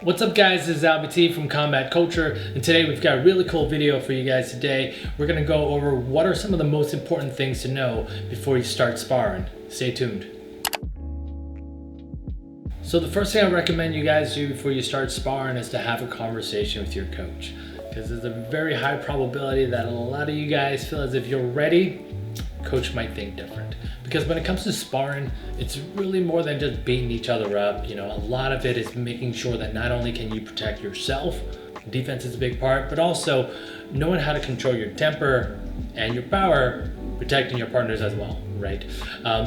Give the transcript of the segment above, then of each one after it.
What's up guys, this is Albert T from Combat Culture, and today we've got a really cool video for you guys today. We're going to go over what are some of the most important things to know before you start sparring. Stay tuned. So the first thing I recommend you guys do before you start sparring is to have a conversation with your coach. Because there's a very high probability that a lot of you guys feel as if you're ready, coach might think different. Because when it comes to sparring, it's really more than just beating each other up. You know, a lot of it is making sure that not only can you protect yourself, defense is a big part, but also knowing how to control your temper and your power, protecting your partners as well, right?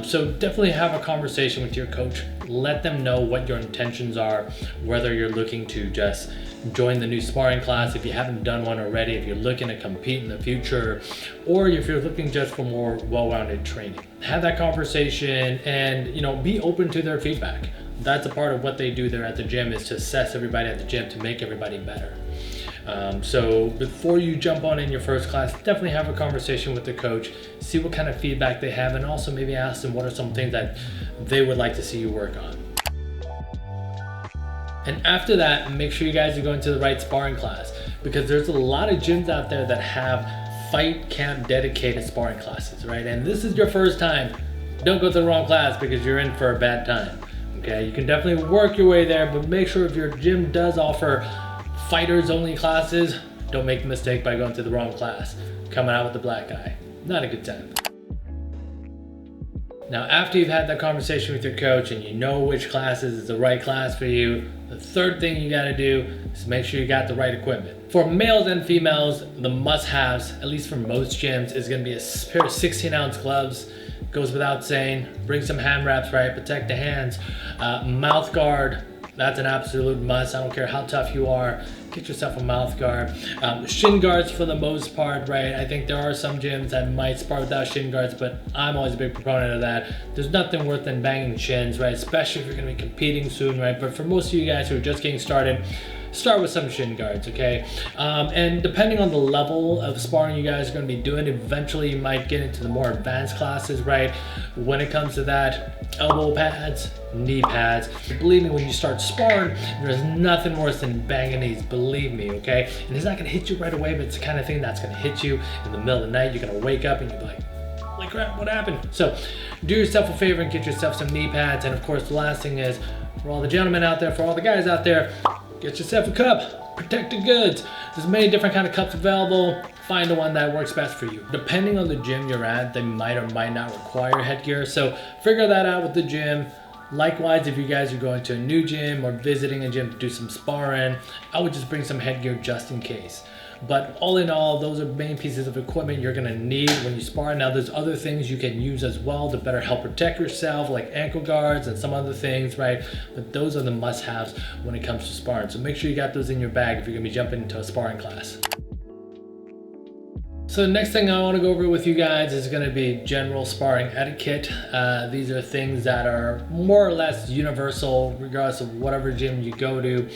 So definitely have a conversation with your coach. Let them know what your intentions are, whether you're looking to just join the new sparring class if you haven't done one already, if you're looking to compete in the future, or if you're looking just for more well-rounded training. Have that conversation and, you know, be open to their feedback. That's a part of what they do there at the gym, is to assess everybody at the gym to make everybody better. So before you jump on in your first class, definitely have a conversation with the coach, see what kind of feedback they have, and also maybe ask them what are some things that they would like to see you work on. And after that, make sure you guys are going to the right sparring class, because there's a lot of gyms out there that have fight camp dedicated sparring classes, right? And this is your first time. Don't go to the wrong class because you're in for a bad time, okay? You can definitely work your way there, but make sure if your gym does offer fighters only classes, don't make the mistake by going to the wrong class, coming out with the black eye. Not a good time. Now, after you've had that conversation with your coach and you know which classes is the right class for you, the third thing you gotta do is make sure you got the right equipment. For males and females, the must-haves, at least for most gyms, is gonna be a pair of 16-ounce gloves. Goes without saying. Bring some hand wraps, right? Protect the hands. Mouth guard, that's an absolute must. I don't care how tough you are, get yourself a mouth guard. Shin guards for the most part, right? I think there are some gyms that might spar without shin guards, but I'm always a big proponent of that. There's nothing worse than banging shins, right? Especially if you're gonna be competing soon, right? But for most of you guys who are just getting started, start with some shin guards, okay? And depending on the level of sparring you guys are gonna be doing, eventually you might get into the more advanced classes, right? When it comes to that, elbow pads, knee pads. Believe me, when you start sparring, there's nothing worse than banging knees, believe me, okay? And it's not gonna hit you right away, but it's the kind of thing that's gonna hit you in the middle of the night. You're gonna wake up and you'll be like, holy crap, what happened? So do yourself a favor and get yourself some knee pads. And of course, the last thing is, for all the gentlemen out there, for all the guys out there, get yourself a cup, protected goods. There's many different kind of cups available. Find the one that works best for you. Depending on the gym you're at, they might or might not require headgear. So figure that out with the gym. Likewise, if you guys are going to a new gym or visiting a gym to do some sparring, I would just bring some headgear just in case. But all in all, those are main pieces of equipment you're gonna need when you spar. Now there's other things you can use as well to better help protect yourself, like ankle guards and some other things, right? But those are the must-haves when it comes to sparring. So make sure you got those in your bag if you're gonna be jumping into a sparring class. So the next thing I want to go over with you guys is going to be general sparring etiquette. These are things that are more or less universal regardless of whatever gym you go to.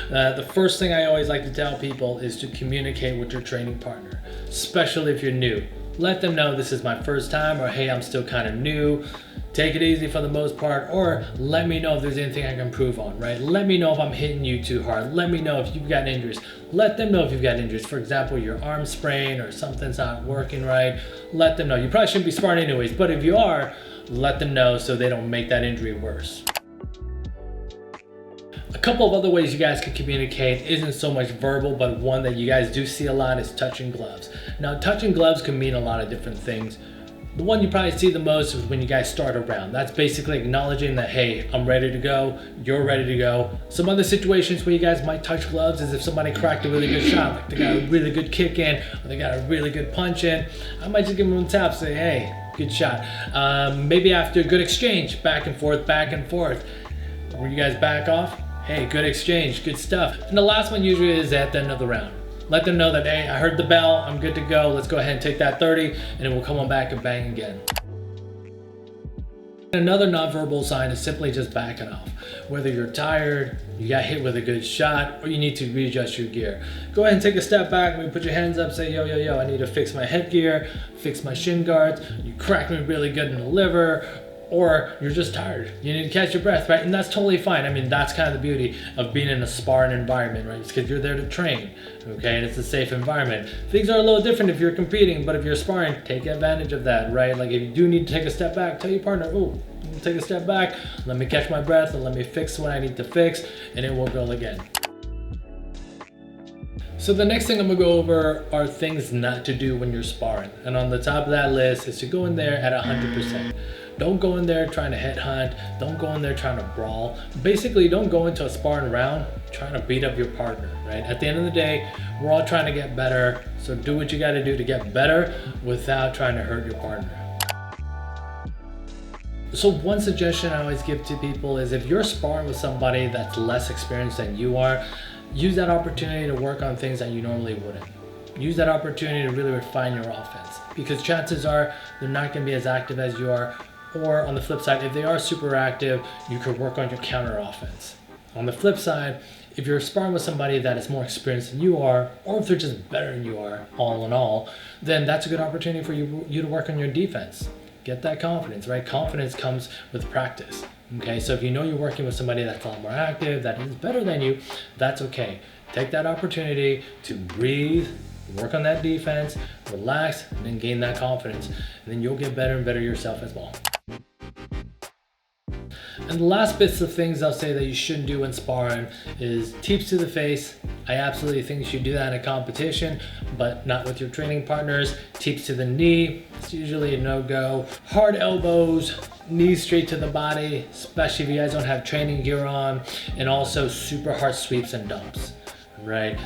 The first thing I always like to tell people is to communicate with your training partner, especially if you're new. Let them know this is my first time, or hey, I'm still kind of new. Take it easy for the most part, or let me know if there's anything I can improve on, right? Let me know if I'm hitting you too hard. Let me know if you've got injuries. Let them know if you've got injuries. For example, your arm sprain or something's not working right. Let them know. You probably shouldn't be sparring anyways, but if you are, let them know so they don't make that injury worse. A couple of other ways you guys can communicate isn't so much verbal, but one that you guys do see a lot is touching gloves. Now, touching gloves can mean a lot of different things. The one you probably see the most is when you guys start a round. That's basically acknowledging that, hey, I'm ready to go, you're ready to go. Some other situations where you guys might touch gloves is if somebody cracked a really good shot, like they got a really good kick in, or they got a really good punch in. I might just give them a tap, say, hey, good shot. Maybe after a good exchange, back and forth, where you guys back off, hey, good exchange, good stuff. And the last one usually is at the end of the round. Let them know that, hey, I heard the bell, I'm good to go. Let's go ahead and take that 30, and then we'll come on back and bang again. Another nonverbal sign is simply just backing off. Whether you're tired, you got hit with a good shot, or you need to readjust your gear. Go ahead and take a step back. When you put your hands up, say, yo, yo, yo, I need to fix my headgear, fix my shin guards. You crack me really good in the liver, or you're just tired. You need to catch your breath, right? And that's totally fine. I mean, that's kind of the beauty of being in a sparring environment, right? It's because you're there to train, okay? And it's a safe environment. Things are a little different if you're competing, but if you're sparring, take advantage of that, right? Like if you do need to take a step back, tell your partner, oh, take a step back, let me catch my breath, and let me fix what I need to fix, and it will go again. So the next thing I'm gonna go over are things not to do when you're sparring. And on the top of that list is to go in there at 100%. Don't go in there trying to headhunt. Don't go in there trying to brawl. Basically, don't go into a sparring round trying to beat up your partner, right? At the end of the day, we're all trying to get better. So do what you gotta do to get better without trying to hurt your partner. So one suggestion I always give to people is if you're sparring with somebody that's less experienced than you are, use that opportunity to work on things that you normally wouldn't. Use that opportunity to really refine your offense, because chances are they're not going to be as active as you are. Or on the flip side, if they are super active, you could work on your counter offense. On the flip side, if you're sparring with somebody that is more experienced than you are, or if they're just better than you are, all in all, then that's a good opportunity for you to work on your defense. Get that confidence, right? Confidence comes with practice. Okay, so if you know you're working with somebody that's a lot more active, that is better than you, that's okay. Take that opportunity to breathe, work on that defense, relax, and then gain that confidence. And then you'll get better and better yourself as well. And the last bits of things I'll say that you shouldn't do when sparring is teeps to the face. I absolutely think you should do that in a competition, but not with your training partners. Teeps to the knee, it's usually a no-go. Hard elbows, knees straight to the body, especially if you guys don't have training gear on, and also super hard sweeps and dumps, right?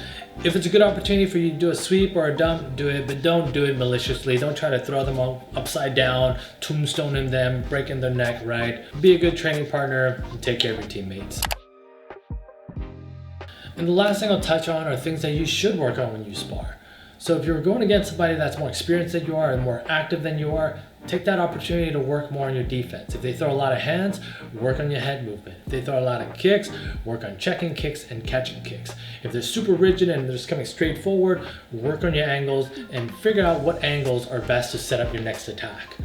If it's a good opportunity for you to do a sweep or a dump, do it, but don't do it maliciously. Don't try to throw them all upside down, tombstoning them, breaking their neck, right? Be a good training partner and take care of your teammates. And the last thing I'll touch on are things that you should work on when you spar. So if you're going against somebody that's more experienced than you are and more active than you are, take that opportunity to work more on your defense. If they throw a lot of hands, work on your head movement. If they throw a lot of kicks, work on checking kicks and catching kicks. If they're super rigid and they're just coming straight forward, work on your angles and figure out what angles are best to set up your next attack.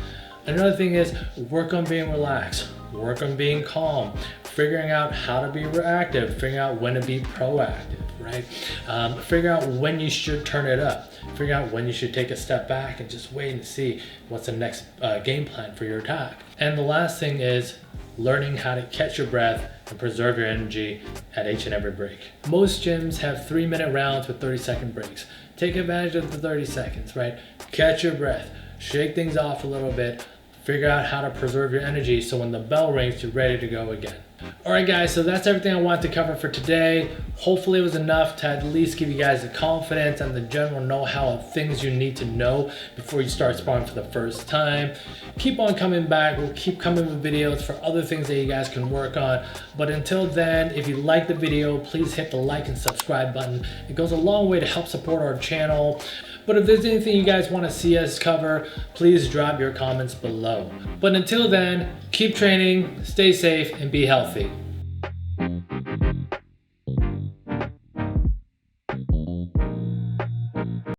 Another thing is work on being relaxed, work on being calm, figuring out how to be reactive, figuring out when to be proactive, right? Figure out when you should turn it up, figure out when you should take a step back and just wait and see what's the next game plan for your attack. And the last thing is learning how to catch your breath and preserve your energy at each and every break. Most gyms have 3-minute rounds with 30-second breaks. Take advantage of the 30 seconds, right? Catch your breath, shake things off a little bit, figure out how to preserve your energy so when the bell rings, you're ready to go again. All right, guys, so that's everything I wanted to cover for today. Hopefully it was enough to at least give you guys the confidence and the general know-how of things you need to know before you start sparring for the first time. Keep on coming back. We'll keep coming with videos for other things that you guys can work on. But until then, if you like the video, please hit the like and subscribe button. It goes a long way to help support our channel. But if there's anything you guys want to see us cover, please drop your comments below. But until then, keep training, stay safe, and be healthy.